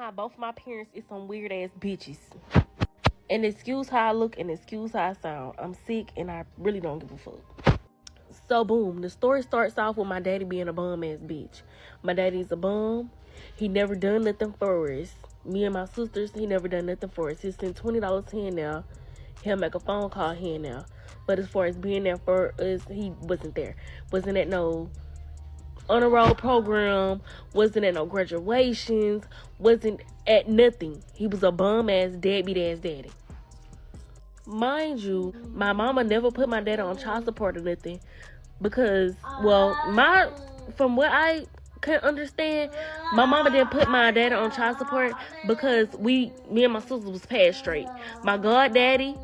how both my parents is some weird ass bitches. And excuse how I look and excuse how I sound. I'm sick and I really don't give a fuck. So boom, the story starts off with my daddy being a bum ass bitch. My daddy's a bum. He never done nothing for us. Me and my sisters, he never done nothing for us. He sent $20 here and there. He'll make a phone call here and there. But as far as being there for us, he wasn't there. Wasn't at no honor roll program. Wasn't at no graduations. Wasn't at nothing. He was a bum ass, deadbeat ass daddy. Mind you, my mama never put my daddy on child support or nothing. Because, well, from what I can understand, my mama didn't put my daddy on child support because me and my sister was passed straight. My goddaddy,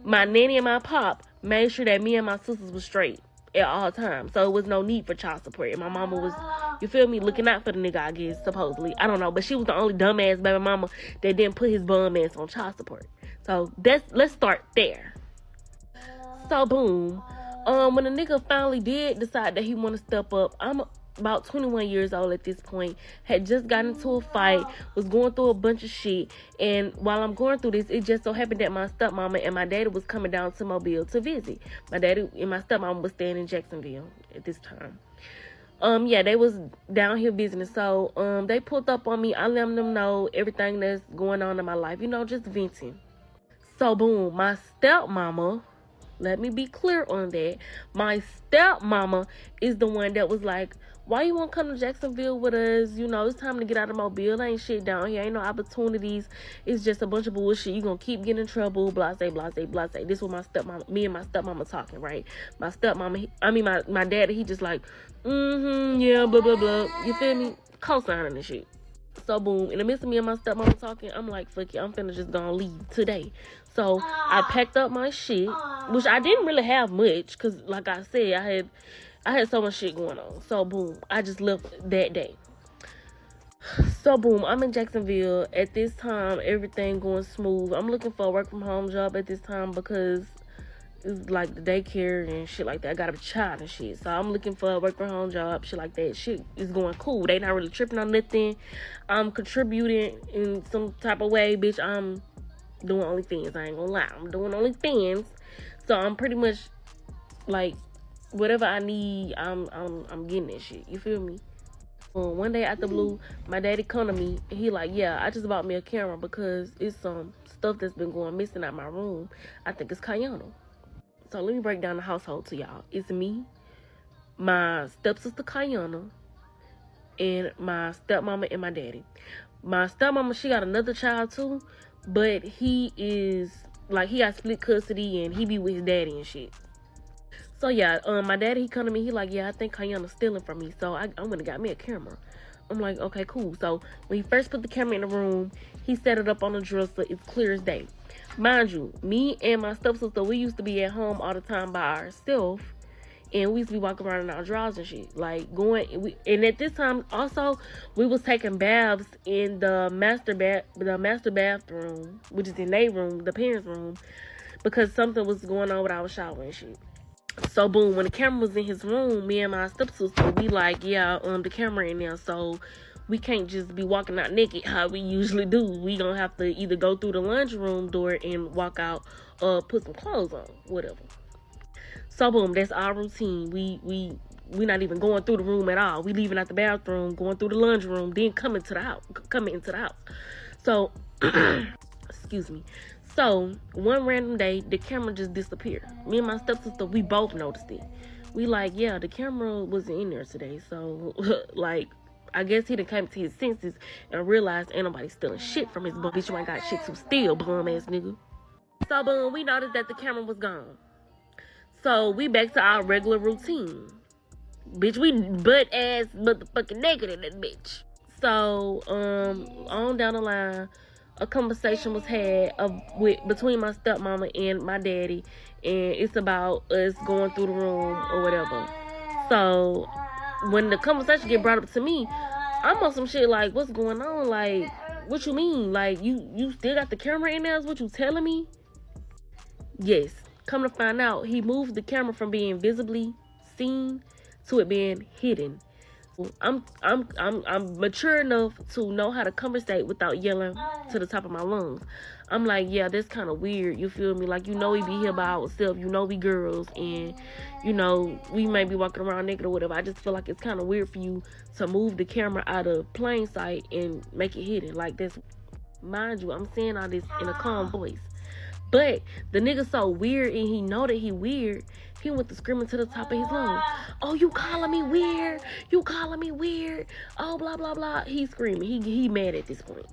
my nanny, and my pop made sure that me and my sisters was straight at all times. So it was no need for child support. And my mama was, you feel me, looking out for the nigga, I guess, supposedly. I don't know. But she was the only dumbass baby mama that didn't put his bum ass on child support. So let's start there. So boom. When a nigga finally did decide that he want to step up, I'm about 21 years old at this point, had just got into a fight, was going through a bunch of shit, and while I'm going through this, it just so happened that my stepmama and my daddy was coming down to Mobile to visit. My daddy and my stepmama was staying in Jacksonville at this time. Yeah, they was down here visiting, so they pulled up on me. I let them know everything that's going on in my life, just venting. So boom, my stepmama, let me be clear on that. My stepmama is the one that was like, why you want to come to Jacksonville with us? It's time to get out of Mobile. Ain't shit down here. Ain't no opportunities. It's just a bunch of bullshit. You gonna keep getting in trouble. Blase, blase, blase. This was me and my stepmama talking, right? My stepmama, my daddy, he just like, yeah, blah, blah, blah. You feel me? Co-signing and shit. So boom, in the midst of me and my stepmama talking, I'm like, fuck it, I'm finna just gonna leave today. So I packed up my shit, which I didn't really have much, cause like I said, I had so much shit going on. So boom, I just left that day. So boom, I'm in Jacksonville. At this time, everything going smooth. I'm looking for a work from home job at this time because it's like the daycare and shit like that. I got a child and shit. So I'm looking for a work from home job, shit like that. Shit is going cool. They not really tripping on nothing. I'm contributing in some type of way, bitch. I'm doing OnlyFans. I ain't gonna lie. I'm doing OnlyFans. So I'm pretty much like whatever I need, I'm getting that shit. You feel me? One day out the blue, my daddy come to me and he like, yeah, I just bought me a camera because it's some stuff that's been going missing out my room. I think it's Kayana. So let me break down the household to y'all. It's me, my stepsister Kayana, and my stepmama and my daddy. My stepmama, she got another child too, but he is like, he got split custody and he be with his daddy and shit. So yeah, my daddy, he come to me, he like, yeah, I think Kayana's stealing from me, so I went and got me a camera. I'm like, okay, cool. So when he first put the camera in the room, he set it up on the dresser. It's clear as day. Mind you, me and my stepsister, we used to be at home all the time by ourselves, and we used to be walking around in our drawers and shit, like and at this time also we was taking baths in the master bathroom, which is in their room, the parents' room, because something was going on with our shower and shit. So boom, when the camera was in his room, me and my stepsister, we like, yeah, the camera in there, so we can't just be walking out naked how we usually do. We gonna have to either go through the lunchroom door and walk out or put some clothes on, whatever. So boom, that's our routine. We not even going through the room at all. We leaving out the bathroom, going through the lunchroom, then coming into the house. So excuse me. So one random day, the camera just disappeared. Me and my stepsister, we both noticed it. We like, yeah, the camera wasn't in there today. So like, I guess he done came to his senses and realized ain't nobody stealing shit from his bum. Bitch, you ain't got shit to steal, bum ass nigga. So boom, we noticed that the camera was gone. So we back to our regular routine. Bitch, we butt ass motherfucking naked in that bitch. So on down the line, a conversation was had between my stepmama and my daddy, and it's about us going through the room or whatever. So when the conversation get brought up to me, I'm on some shit like, what's going on? Like, what you mean? Like, you still got the camera in there? Is what you telling me? Yes. Come to find out, he moved the camera from being visibly seen to it being hidden. I'm mature enough to know how to conversate without yelling to the top of my lungs. I'm like, yeah, that's kind of weird. You feel me? Like, you know, we be here by ourselves. You know, we girls, and you know, we may be walking around naked or whatever. I just feel like it's kind of weird for you to move the camera out of plain sight and make it hidden. Like, that's, mind you, I'm saying all this in a calm voice. But the nigga so weird, and he know that he weird. He went to screaming to the top of his lungs. Oh, you calling me weird? You calling me weird? Oh, blah, blah, blah. He's screaming. He mad at this point.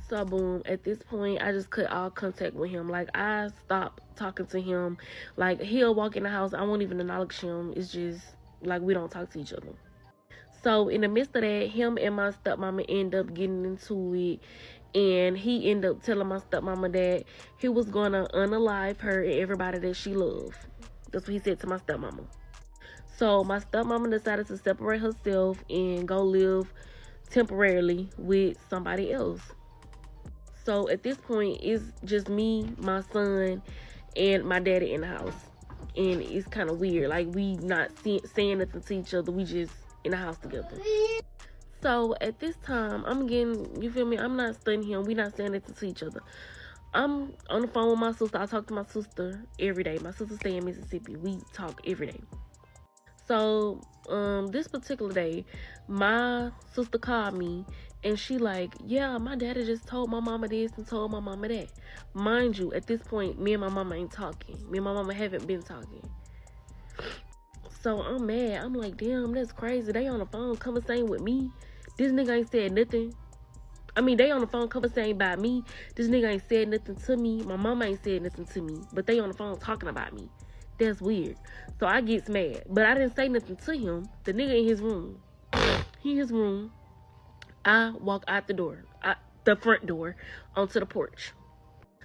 So, boom, at this point, I just cut all contact with him. Like, I stopped talking to him. Like, he'll walk in the house. I won't even acknowledge him. It's just, like, we don't talk to each other. So, in the midst of that, him and my stepmama end up getting into it. And he ended up telling my stepmama that he was going to unalive her and everybody that she loved. That's what he said to my stepmama. So my stepmama decided to separate herself and go live temporarily with somebody else. So at this point, it's just me, my son, and my daddy in the house. And it's kind of weird. Like, we not saying nothing to each other. We just in the house together. So at this time, I'm getting, you feel me? I'm not studying him. We not saying anything to each other. I'm on the phone with my sister. I talk to my sister every day. My sister stay in Mississippi. We talk every day. So this particular day, my sister called me and she like, yeah, my daddy just told my mama this and told my mama that. Mind you, at this point, me and my mama ain't talking. Me and my mama haven't been talking. So I'm mad. I'm like, damn, that's crazy. They on the phone conversating with me. This nigga ain't said nothing. I mean, they on the phone conversating about me. This nigga ain't said nothing to me. My mama ain't said nothing to me. But they on the phone talking about me. That's weird. So I gets mad. But I didn't say nothing to him. The nigga in his room. He in his room. I walk out the door. The front door. Onto the porch.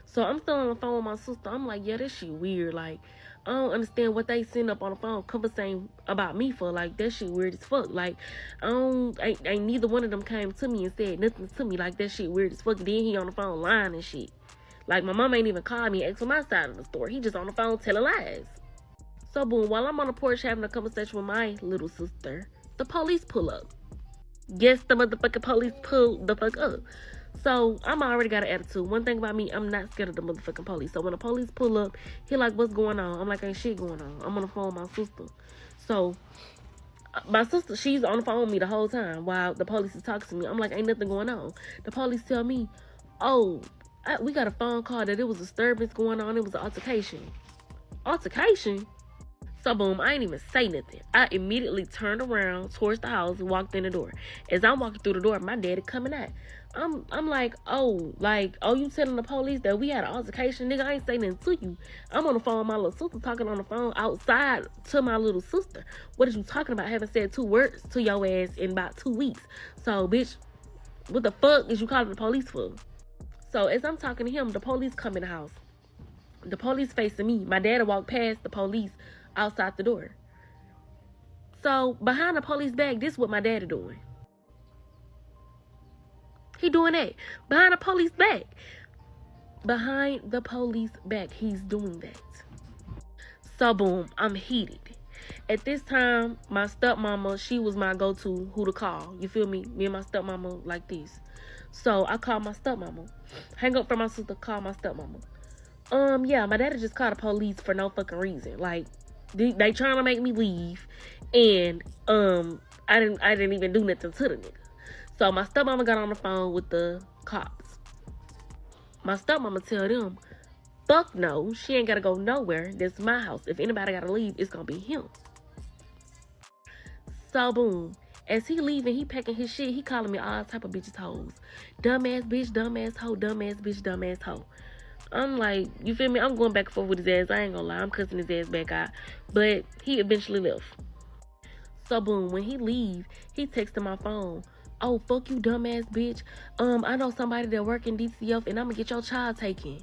So I'm still on the phone with my sister. I'm like, yeah, that shit weird. Like, I don't understand what they sitting up on the phone conversating about me for. Like, that shit weird as fuck. Like, ain't neither one of them came to me and said nothing to me. Like, that shit weird as fuck. And then he on the phone lying and shit. Like, my mom ain't even called me and asked for my side of the story. He just on the phone telling lies. So, boom, while I'm on the porch having a conversation with my little sister, the police pull up. Yes, the motherfucking police pull the fuck up. So, I'm already got an attitude. One thing about me, I'm not scared of the motherfucking police. So, when the police pull up, he like, what's going on? I'm like, ain't shit going on. I'm on the phone with my sister. So, my sister, she's on the phone with me the whole time while the police is talking to me. I'm like, ain't nothing going on. The police tell me, oh, we got a phone call that it was a disturbance going on. It was an altercation. Altercation? So, boom, I ain't even say nothing. I immediately turned around towards the house and walked in the door. As I'm walking through the door, my daddy coming out. I'm like, you telling the police that we had an altercation? Nigga, I ain't saying nothing to you. I'm on the phone with my little sister, talking on the phone outside to my little sister. What is you talking about? I haven't said 2 words to your ass in about 2 weeks. So, bitch, what the fuck is you calling the police for? So, as I'm talking to him, the police come in the house. The police facing me. My daddy walked past the police outside the door. So, behind the police back, this is what my daddy doing. He doing that. Behind the police back. Behind the police back, he's doing that. So, boom, I'm heated. At this time, my stepmama, she was my go-to who to call. You feel me? Me and my stepmama like this. So, I called my stepmama. Hang up from my sister, call my stepmama. Yeah, my daddy just called the police for no fucking reason. Like, they trying to make me leave. And, I didn't even do nothing to the nigga. So, my stepmama got on the phone with the cops. My stepmama tell them, fuck no, she ain't gotta go nowhere. This is my house. If anybody gotta leave, it's gonna be him. So, boom. As he leaving, he packing his shit. He calling me all type of bitches hoes. Dumbass bitch, dumbass hoe, dumbass bitch, dumbass hoe. I'm like, you feel me? I'm going back and forth with his ass. I ain't gonna lie. I'm cussing his ass back out. But he eventually left. So, boom. When he leave, he texted my phone. Oh, fuck you, dumbass bitch. I know somebody that work in DCF and I'm gonna get your child taken.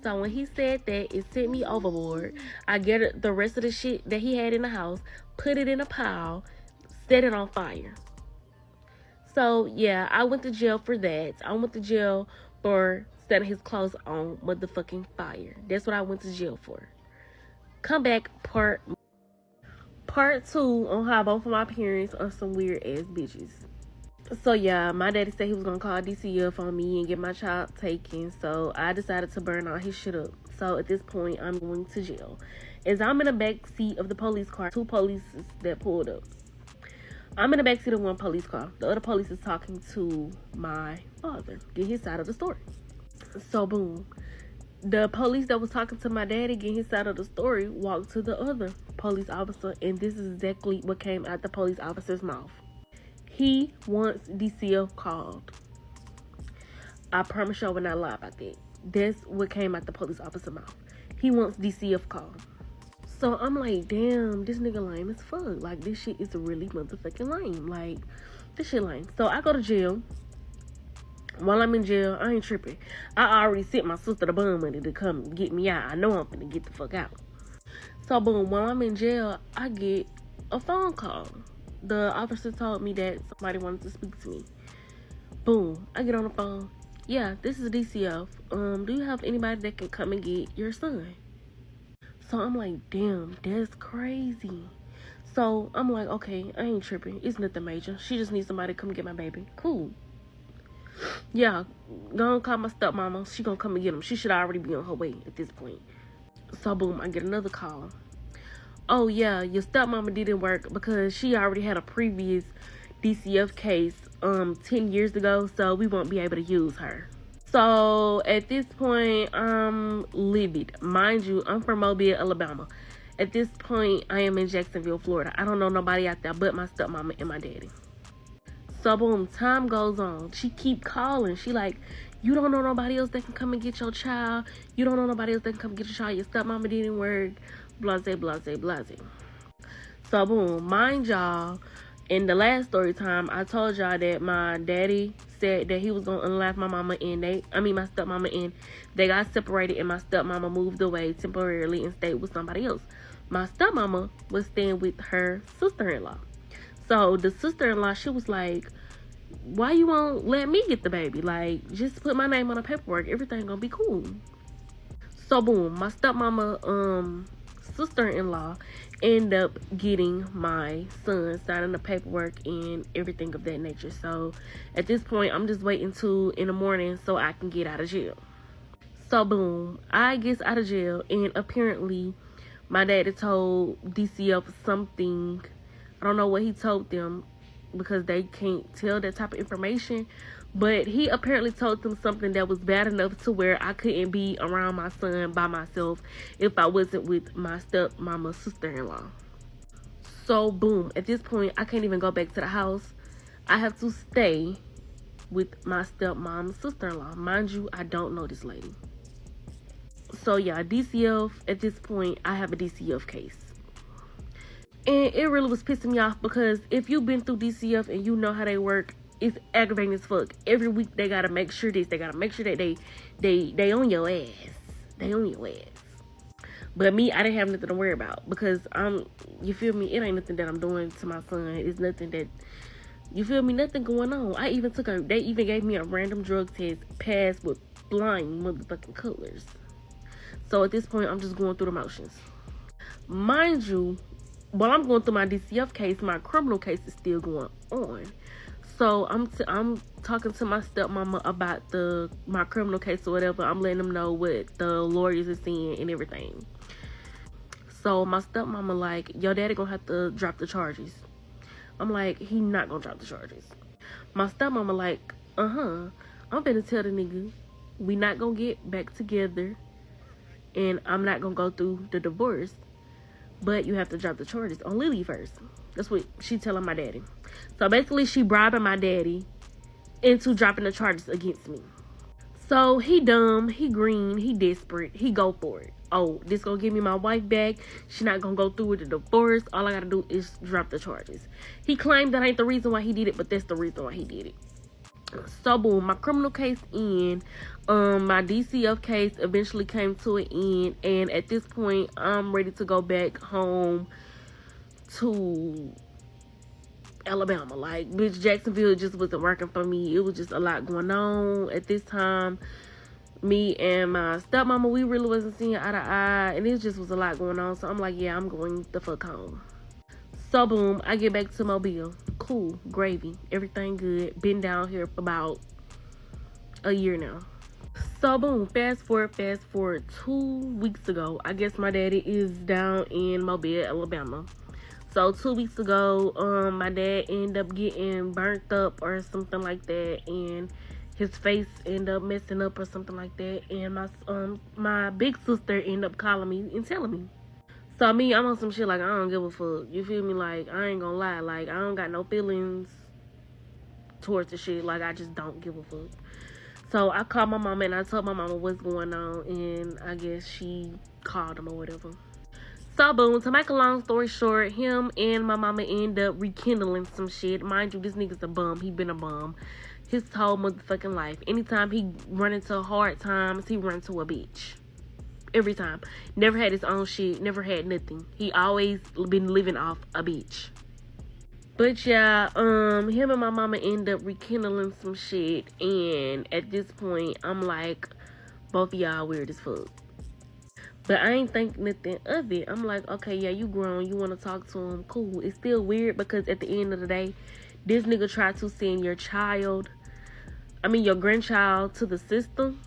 So when he said that, it sent me overboard. I get the rest of the shit that he had in the house, put it in a pile, set it on fire. So, yeah, I went to jail for that. I went to jail for setting his clothes on motherfucking fire. That's what I went to jail for. Come back, part. Part 2 on how both of my parents are some weird ass bitches. So yeah, my daddy said he was gonna call DCF on me and get my child taken. So I decided to burn all his shit up. So at this point, I'm going to jail. As I'm in the back seat of the police car, 2 police that pulled up. I'm in the backseat of one police car. The other police is talking to my father, get his side of the story. So boom, the police that was talking to my daddy, get his side of the story, walked to the other police officer, and this is exactly what came out the police officer's mouth. He wants DCF called. I promise you I will not lie about that. That's what came out the police officer's mouth. He wants DCF called. So I'm like, damn, this nigga lame as fuck. Like, this shit is really motherfucking lame. Like, this shit lame. So I go to jail. While I'm in jail, I ain't tripping. I already sent my sister the bum money to come get me out. I know I'm finna get the fuck out. So boom, while I'm in jail, I get a phone call. The officer told me that somebody wanted to speak to me. Boom, I get on the phone. Yeah, this is DCF. Do you have anybody that can come and get your son? So I'm like, damn, that's crazy. So I'm like, okay, I ain't tripping. It's nothing major. She just needs somebody to come get my baby. Cool. Yeah, gonna call my stepmama. She gonna come and get him. She should already be on her way at this point. So boom, I get another call. Oh yeah, your stepmama didn't work because she already had a previous DCF case 10 years ago, so we won't be able to use her. So at this point, I'm livid. Mind you, I'm from Mobile, Alabama. At this point, I am in Jacksonville, Florida. I don't know nobody out there but my stepmama and my daddy. So boom, time goes on. She keep calling. She like, you don't know nobody else that can come and get your child. You don't know nobody else that can come get your child. Your stepmama didn't work. Blase, blase, blase. So boom, mind y'all, in the last story time, I told y'all that my daddy said that he was gonna unalive my mama and my stepmama, and they got separated and my stepmama moved away temporarily and stayed with somebody else. My stepmama was staying with her sister-in-law. So the sister-in-law, she was like, why you won't let me get the baby? Like, just put my name on the paperwork. Everything gonna be cool. So boom, my stepmama, sister-in-law end up getting my son, signing the paperwork and everything of that nature. So at this point, I'm just waiting till in the morning so I can get out of jail. So boom, I get out of jail, and apparently my daddy told DCF something. I don't know what he told them because they can't tell that type of information, but he apparently told them something that was bad enough to where I couldn't be around my son by myself if I wasn't with my stepmama's sister-in-law. So boom, at this point, I can't even go back to the house. I have to stay with my stepmom's sister-in-law. Mind you, I don't know this lady. So yeah, DCF, at this point, I have a DCF case. And it really was pissing me off because if you've been through DCF and you know how they work, it's aggravating as fuck. Every week they gotta make sure this, they gotta make sure that they on your ass. They on your ass. But me, I didn't have nothing to worry about because you feel me, it ain't nothing that I'm doing to my son. It's nothing that, you feel me, nothing going on. They even gave me a random drug test, passed with flying motherfucking colors. So at this point, I'm just going through the motions. Mind you, while I'm going through my DCF case, my criminal case is still going on. So I'm talking to my stepmama about my criminal case or whatever. I'm letting them know what the lawyers are saying and everything. So my stepmama like, your daddy gonna have to drop the charges. I'm like, he not gonna drop the charges. My stepmama like, I'm finna tell the nigga we not gonna get back together, and I'm not gonna go through the divorce, but you have to drop the charges on Lily first. That's what she telling my daddy. So basically, she bribing my daddy into dropping the charges against me. So he dumb, he green, he desperate, he go for it. Oh, this gonna give me my wife back. She not gonna go through with the divorce. All I gotta do is drop the charges. He claimed that ain't the reason why he did it, but that's the reason why he did it. So boom, my criminal case end. My DCF case eventually came to an end, and at this point, I'm ready to go back home to Alabama. Like, bitch, Jacksonville just wasn't working for me. It was just a lot going on at this time. Me and my stepmama, we really wasn't seeing eye to eye, and it just was a lot going on. So I'm like, yeah, I'm going the fuck home. So boom, I get back to Mobile. Cool, gravy, everything good. Been down here for about a year now. So boom, fast forward 2 weeks ago. I guess my daddy is down in Mobile, Alabama. So 2 weeks ago, my dad ended up getting burnt up or something like that, and his face ended up messing up or something like that. And my big sister ended up calling me and telling me. So me, I'm on some shit like I don't give a fuck. You feel me? Like I ain't gonna lie, like I don't got no feelings towards the shit. Like I just don't give a fuck. So I called my mama and I told my mama what's going on, and I guess she called him or whatever. So boom, to make a long story short, him and my mama end up rekindling some shit. Mind you, this nigga's a bum. He been a bum his whole motherfucking life. Anytime he run into hard times, he run to a bitch. Every time. Never had his own shit. Never had nothing. He always been living off a bitch. But yeah, him and my mama end up rekindling some shit, and at this point, I'm like, both of y'all weird as fuck. But I ain't think nothing of it. I'm like, okay, yeah, you grown, you want to talk to him, cool. It's still weird because at the end of the day, this nigga tried to send your grandchild to the system.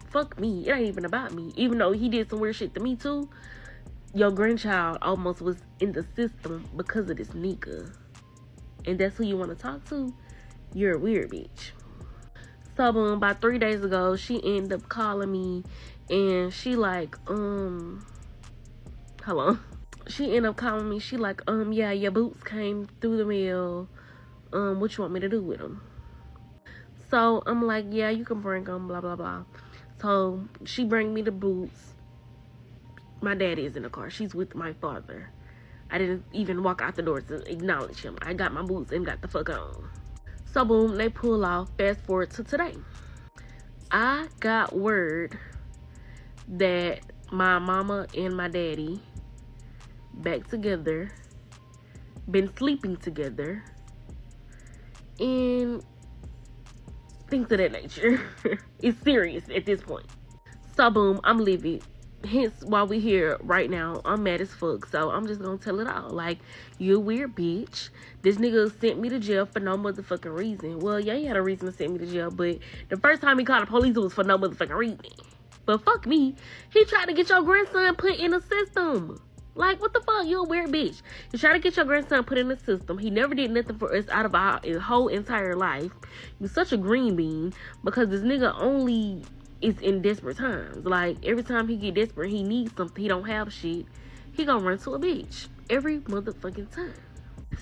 Fuck me, it ain't even about me. Even though he did some weird shit to me too, your grandchild almost was in the system because of this nigga. And that's who you want to talk to? You're a weird bitch. So boom, about 3 days ago, she ended up calling me, and she like, hold on. She ended up calling me. She like, yeah, your boots came through the mail. What you want me to do with them? So I'm like, yeah, you can bring them, blah, blah, blah. So she bring me the boots. My daddy is in the car. She's with my father. I didn't even walk out the door to acknowledge him. I got my boots and got the fuck on. So boom, they pull off. Fast forward to today. I got word that my mama and my daddy back together, been sleeping together, and things of that nature. It's serious at this point. So boom, I'm livid. Hence why we here right now. I'm mad as fuck, so I'm just gonna tell it all. Like, you a weird bitch. This nigga sent me to jail for no motherfucking reason. Well, yeah, he had a reason to send me to jail, but the first time he called the police, it was for no motherfucking reason. But fuck me, he tried to get your grandson put in a system. Like, what the fuck? You a weird bitch. You try to get your grandson put in the system. He never did nothing for us out of our whole entire life. You such a green bean because this nigga only is in desperate times. Like, every time he get desperate, he needs something, he don't have shit, he gonna run to a bitch every motherfucking time.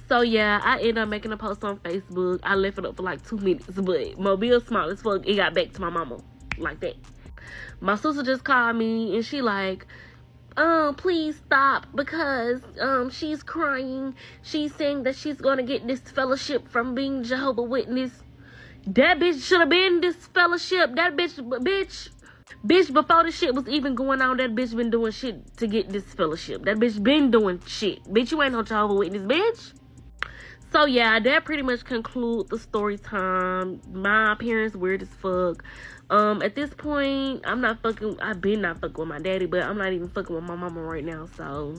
So yeah, I ended up making a post on Facebook. I left it up for like 2 minutes, but Mobile small as fuck, it got back to my mama like that. My sister just called me and she like, please stop because she's crying. She's saying that she's gonna get this fellowship from being Jehovah's Witness. That bitch should have been this fellowship. That bitch, before this shit was even going on, that bitch been doing shit to get this fellowship. That bitch been doing shit. Bitch, you ain't no Jehovah's Witness, bitch. So yeah, that pretty much concludes the story time. My parents weird as fuck. At this point, I've been not fucking with my daddy, but I'm not even fucking with my mama right now, so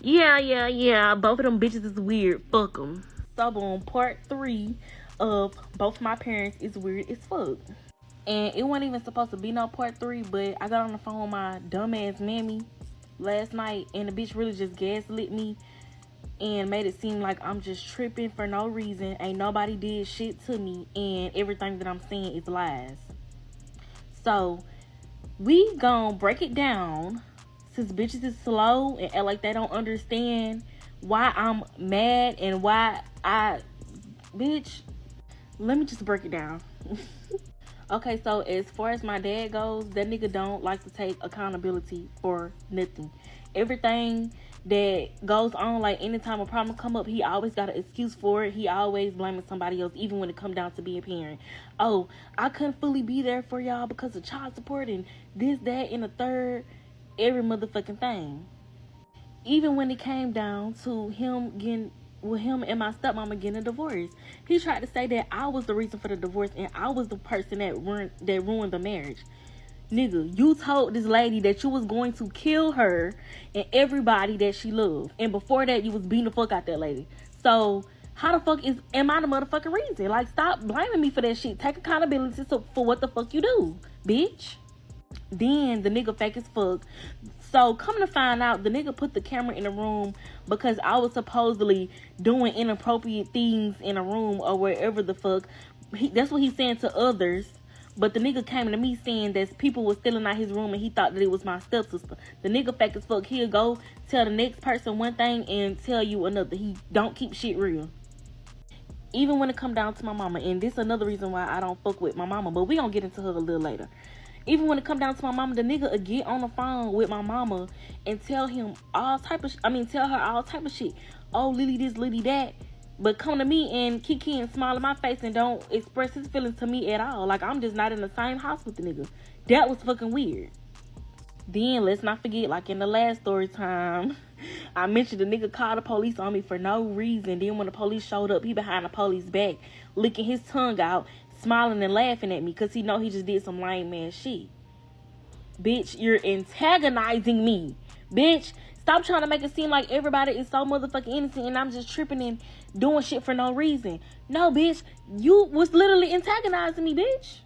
yeah, both of them bitches is weird. Fuck them. So boom, part 3 of both my parents is weird as fuck. And it wasn't even supposed to be no part 3, but I got on the phone with my dumbass mammy last night, and the bitch really just gaslit me and made it seem like I'm just tripping for no reason. Ain't nobody did shit to me, and everything that I'm saying is lies. So we gon' break it down, since bitches is slow and act like they don't understand why I'm mad and why bitch, let me just break it down. Okay, so as far as my dad goes, that nigga don't like to take accountability for nothing. Everything that goes on, like anytime a problem come up, he always got an excuse for it. He always blaming somebody else, even when it come down to being a parent. Oh, I couldn't fully be there for y'all because of child support and this, that, and the third. Every motherfucking thing. Even when it came down to him and my stepmama getting a divorce, he tried to say that I was the reason for the divorce and I was the person that ruined the marriage. Nigga, you told this lady that you was going to kill her and everybody that she loved. And before that, you was beating the fuck out that lady. So, how the fuck am I the motherfucking reason? Like, stop blaming me for that shit. Take accountability for what the fuck you do, bitch. Then, the nigga fake as fuck. So, come to find out, the nigga put the camera in the room because I was supposedly doing inappropriate things in a room or wherever the fuck. That's what he's saying to others. But the nigga came to me saying that people was stealing out his room and he thought that it was my stepsister. The nigga fake as fuck. He'll go tell the next person one thing and tell you another. He don't keep shit real. Even when it come down to my mama. And this is another reason why I don't fuck with my mama. But we gonna get into her a little later. Even when it come down to my mama, the nigga will get on the phone with my mama and tell her all type of shit. Oh, Lily this, Lily that. But come to me and kiki and smile in my face and don't express his feelings to me at all. Like, I'm just not in the same house with the nigga. That was fucking weird. Then, let's not forget, like in the last story time, I mentioned the nigga called the police on me for no reason. Then when the police showed up, he behind the police back, licking his tongue out, smiling and laughing at me because he know he just did some lame man shit. Bitch, you're antagonizing me. Bitch, stop trying to make it seem like everybody is so motherfucking innocent and I'm just tripping and doing shit for no reason. No, bitch, you was literally antagonizing me, bitch.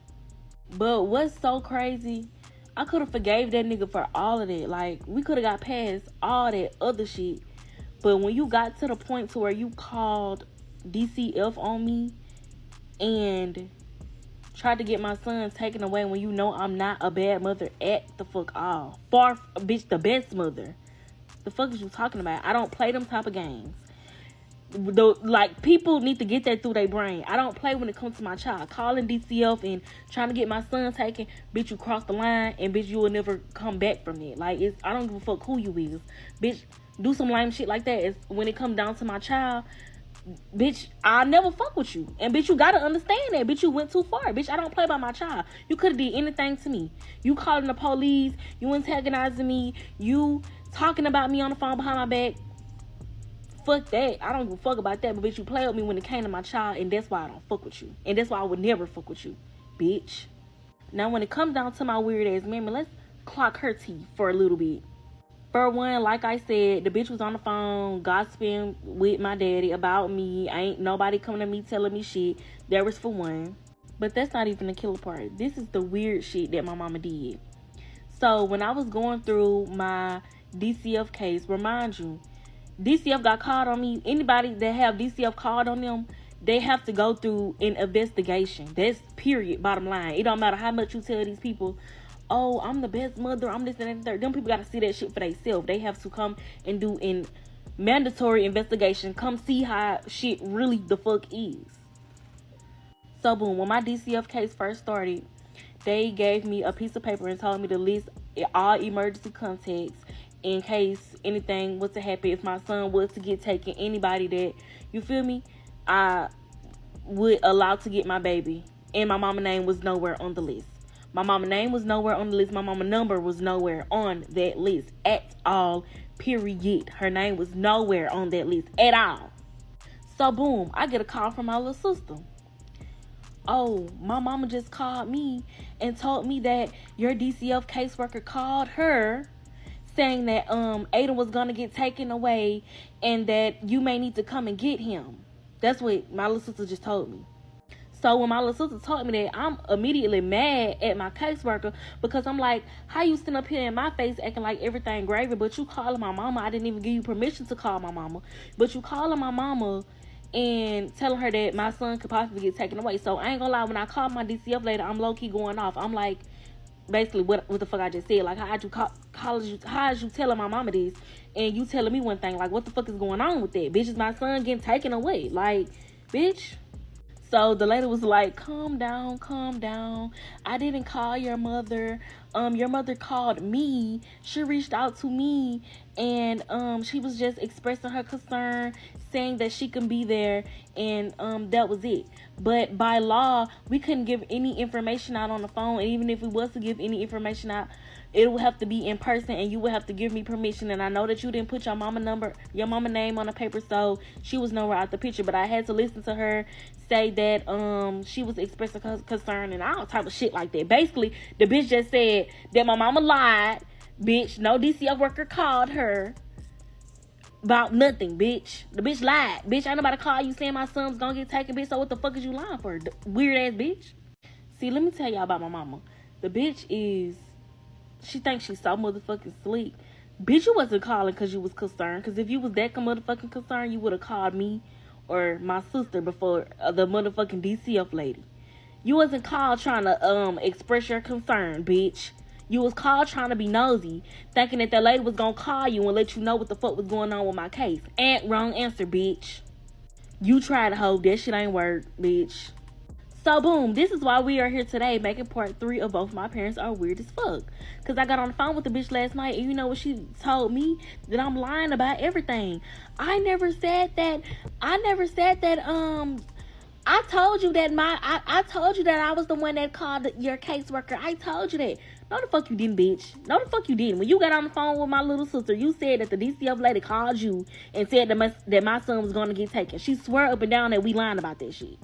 But what's so crazy, I could have forgave that nigga for all of that. Like, we could have got past all that other shit. But when you got to the point to where you called DCF on me and tried to get my son taken away when you know I'm not a bad mother at the fuck all. Far, bitch, the best mother. The fuck is you talking about? I don't play them type of games. Like, people need to get that through their brain. I don't play when it comes to my child. Calling DCF and trying to get my son taken, bitch, you cross the line and bitch, you will never come back from it. Like, I don't give a fuck who you is. Bitch, do some lame shit like that. When it comes down to my child, bitch, I'll never fuck with you. And bitch, you gotta understand that. Bitch, you went too far. Bitch, I don't play by my child. You could have did anything to me. You calling the police, you antagonizing me, you talking about me on the phone behind my back. Fuck that. I don't give a fuck about that. But bitch, you play with me when it came to my child, and that's why I don't fuck with you. And that's why I would never fuck with you, bitch. Now, when it comes down to my weird ass mammy, let's clock her teeth for a little bit. For one, like I said, the bitch was on the phone gossiping with my daddy about me. Ain't nobody coming to me telling me shit. That was for one. But that's not even the killer part. This is the weird shit that my mama did. So, when I was going through my DCF case, remind you, DCF got called on me. Anybody that have DCF called on them, they have to go through an investigation. That's period, bottom line. It don't matter how much you tell these people, oh, I'm the best mother, I'm this and that. Them people got to see that shit for themselves. They have to come and do an mandatory investigation. Come see how shit really the fuck is. So, boom, when my DCF case first started, they gave me a piece of paper and told me to list all emergency contacts in case anything was to happen. If my son was to get taken, anybody that, you feel me, I would allow to get my baby. And my mama name was nowhere on the list. My mama name was nowhere on the list. My mama number was nowhere on that list at all, period. Her name was nowhere on that list at all. So, boom, I get a call from my little sister. Oh, my mama just called me and told me that your DCF caseworker called her saying that Aiden was gonna get taken away and that you may need to come and get him. That's what my little sister just told me. So when my little sister told me that, I'm immediately mad at my caseworker because I'm like, how you sitting up here in my face acting like everything gravy, but you calling my mama? I didn't even give you permission to call my mama, but you calling my mama and telling her that my son could possibly get taken away. So I ain't gonna lie, when I called my DCF later, I'm low-key going off. I'm like, basically what the fuck I just said. Like, how is you telling my mama this and you telling me one thing? Like, what the fuck is going on with that? Bitch, is my son getting taken away? Like, bitch. So the lady was like, calm down. I didn't call your mother. Your mother called me. She reached out to me and she was just expressing her concern, saying that she can be there, and that was it. But by law, we couldn't give any information out on the phone, and even if we was to give any information out, it would have to be in person, and you would have to give me permission. And I know that you didn't put your mama name on the paper, so she was nowhere out the picture. But I had to listen to her say that she was expressing concern and all type of shit like that. Basically, the bitch just said that my mama lied. Bitch, no DCF worker called her about nothing, bitch. The bitch lied. Bitch, ain't nobody call you saying my son's gonna get taken, bitch. So what the fuck is you lying for? Weird ass bitch. See, let me tell y'all about my mama. The bitch she thinks she's so motherfucking sleep. Bitch, you wasn't calling because you was concerned. Because if you was that motherfucking concerned, you would have called me or my sister before the motherfucking DCF lady. You wasn't called trying to express your concern, bitch. You was called trying to be nosy, thinking that lady was gonna call you and let you know what the fuck was going on with my case. And wrong answer, bitch. You tried to hold that shit ain't work, bitch. So boom, this is why we are here today, making part 3 of Both My Parents Are Weird as Fuck. Cause I got on the phone with the bitch last night, and you know what she told me? That I'm lying about everything. I never said that. I told you that I told you that I was the one that called your caseworker. I told you that. No the fuck you didn't, bitch. No the fuck you didn't. When you got on the phone with my little sister, you said that the DCF lady called you and said that my son was going to get taken. She swear up and down that we lying about that shit.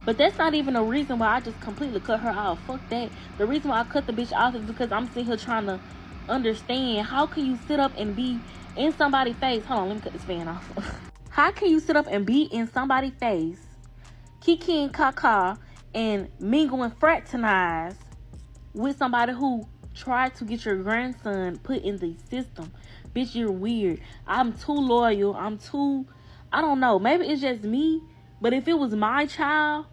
But that's not even a reason why I just completely cut her off. Fuck that. The reason why I cut the bitch off is because I'm sitting here trying to understand, how can you sit up and be in somebody's face? Hold on, let me cut this fan off. How can you sit up and be in somebody's face, kiki and kaka, and mingle and fraternize with somebody who tried to get your grandson put in the system? Bitch, you're weird. I'm too loyal. I don't know. Maybe it's just me. But if it was my child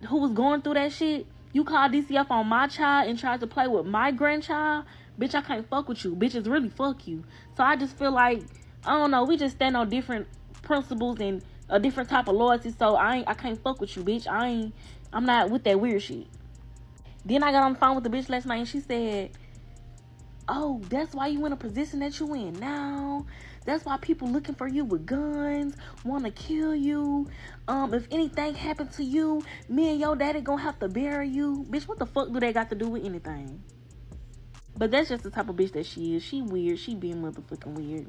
who was going through that shit, you called DCF on my child and tried to play with my grandchild, bitch, I can't fuck with you. Bitch, it's really fuck you. So I just feel like, I don't know, we just stand on different principles and a different type of loyalty. So I can't fuck with you, bitch. I'm not with that weird shit. Then I got on the phone with the bitch last night and she said, oh, that's why you in a position that you in now. That's why people looking for you with guns, want to kill you. If anything happened to you, me and your daddy gonna have to bury you. Bitch, what the fuck do they got to do with anything? But that's just the type of bitch that she is. She weird. She being motherfucking weird.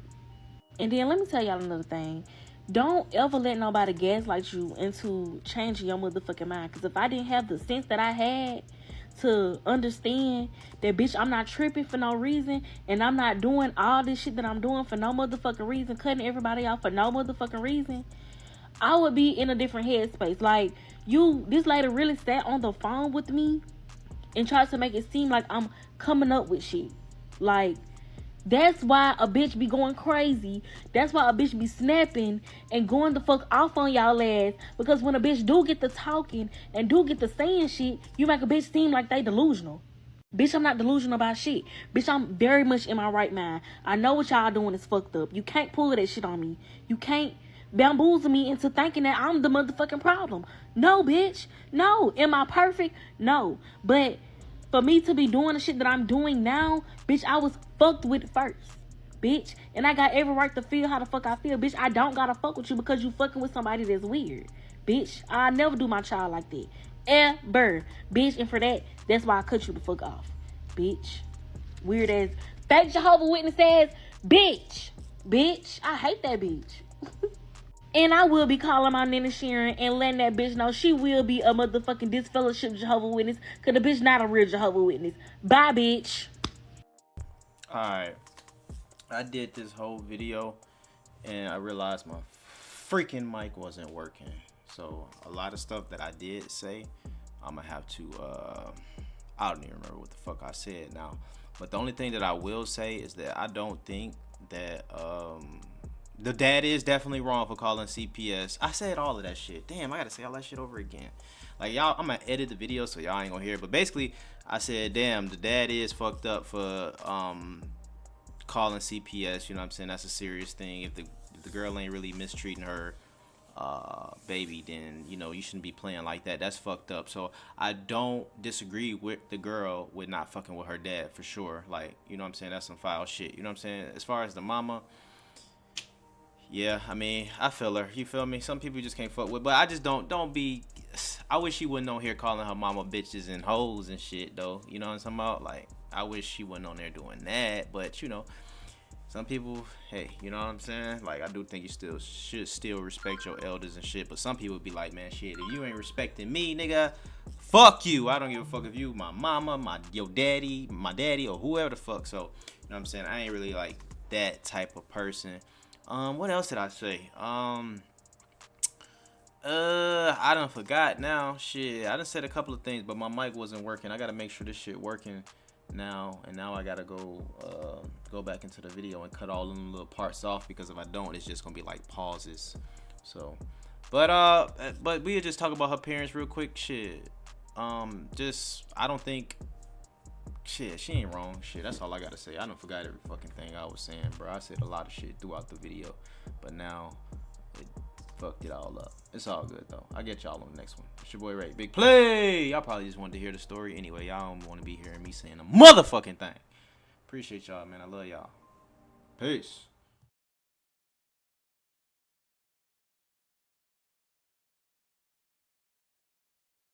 And then let me tell y'all another thing. Don't ever let nobody gaslight you into changing your motherfucking mind. Because if I didn't have the sense that I had to understand that, bitch, I'm not tripping for no reason, and I'm not doing all this shit that I'm doing for no motherfucking reason, cutting everybody off for no motherfucking reason, I would be in a different headspace. Like, this lady really sat on the phone with me and tried to make it seem like I'm coming up with shit. Like, that's why a bitch be going crazy. That's why a bitch be snapping and going the fuck off on y'all ass. Because when a bitch do get to talking and do get to saying shit, you make a bitch seem like they delusional. Bitch, I'm not delusional about shit. Bitch, I'm very much in my right mind. I know what y'all doing is fucked up. You can't pull that shit on me. You can't bamboozle me into thinking that I'm the motherfucking problem. No, bitch. No. Am I perfect? No. But for me to be doing the shit that I'm doing now, bitch, I was fucked with first, bitch. And I got every right to feel how the fuck I feel, bitch. I don't gotta fuck with you because you fucking with somebody that's weird, bitch. I never do my child like that, ever, bitch. And for that, that's why I cut you the fuck off, bitch. Weird ass, fake Jehovah's Witness ass, bitch. I hate that bitch. And I will be calling my Nina Sharon and letting that bitch know she will be a motherfucking disfellowship Jehovah's Witness. Because the bitch not a real Jehovah's Witness. Bye, bitch. Alright. I did this whole video and I realized my freaking mic wasn't working. So a lot of stuff that I did say, I'm going to have to, I don't even remember what the fuck I said now. But the only thing that I will say is that I don't think that, the dad is definitely wrong for calling CPS. I said all of that shit. Damn, I gotta say all that shit over again. Like, y'all, I'm gonna edit the video so y'all ain't gonna hear it. But basically, I said, damn, the dad is fucked up for calling CPS. You know what I'm saying? That's a serious thing. If the girl ain't really mistreating her baby, then, you know, you shouldn't be playing like that. That's fucked up. So I don't disagree with the girl with not fucking with her dad, for sure. Like, you know what I'm saying? That's some foul shit. You know what I'm saying? As far as the mama, yeah, I mean, I feel her. You feel me? Some people you just can't fuck with. But I just don't be... I wish she wouldn't on here calling her mama bitches and hoes and shit, though. You know what I'm talking about? Like, I wish she wasn't on there doing that. But you know, some people, hey, you know what I'm saying? Like, I do think you should still respect your elders and shit. But some people be like, man, shit, if you ain't respecting me, nigga, fuck you. I don't give a fuck if you my mama, your daddy, my daddy, or whoever the fuck. So, you know what I'm saying? I ain't really like that type of person. What else did I say? I done forgot now. Shit, I done said a couple of things, but my mic wasn't working. I gotta make sure this shit working now, and now I gotta go back into the video and cut all them little parts off, because if I don't, it's just gonna be like pauses. So, but we'll just talk about her parents real quick. Shit, I don't think. Shit, she ain't wrong. Shit, that's all I gotta say. I done forgot every fucking thing I was saying, bro. I said a lot of shit throughout the video, but now it fucked it all up. It's all good though. I'll get y'all on the next one. It's your boy Ray. Big play. Y'all probably just wanted to hear the story. Anyway, y'all don't want to be hearing me saying a motherfucking thing. Appreciate y'all, man. I love y'all. Peace.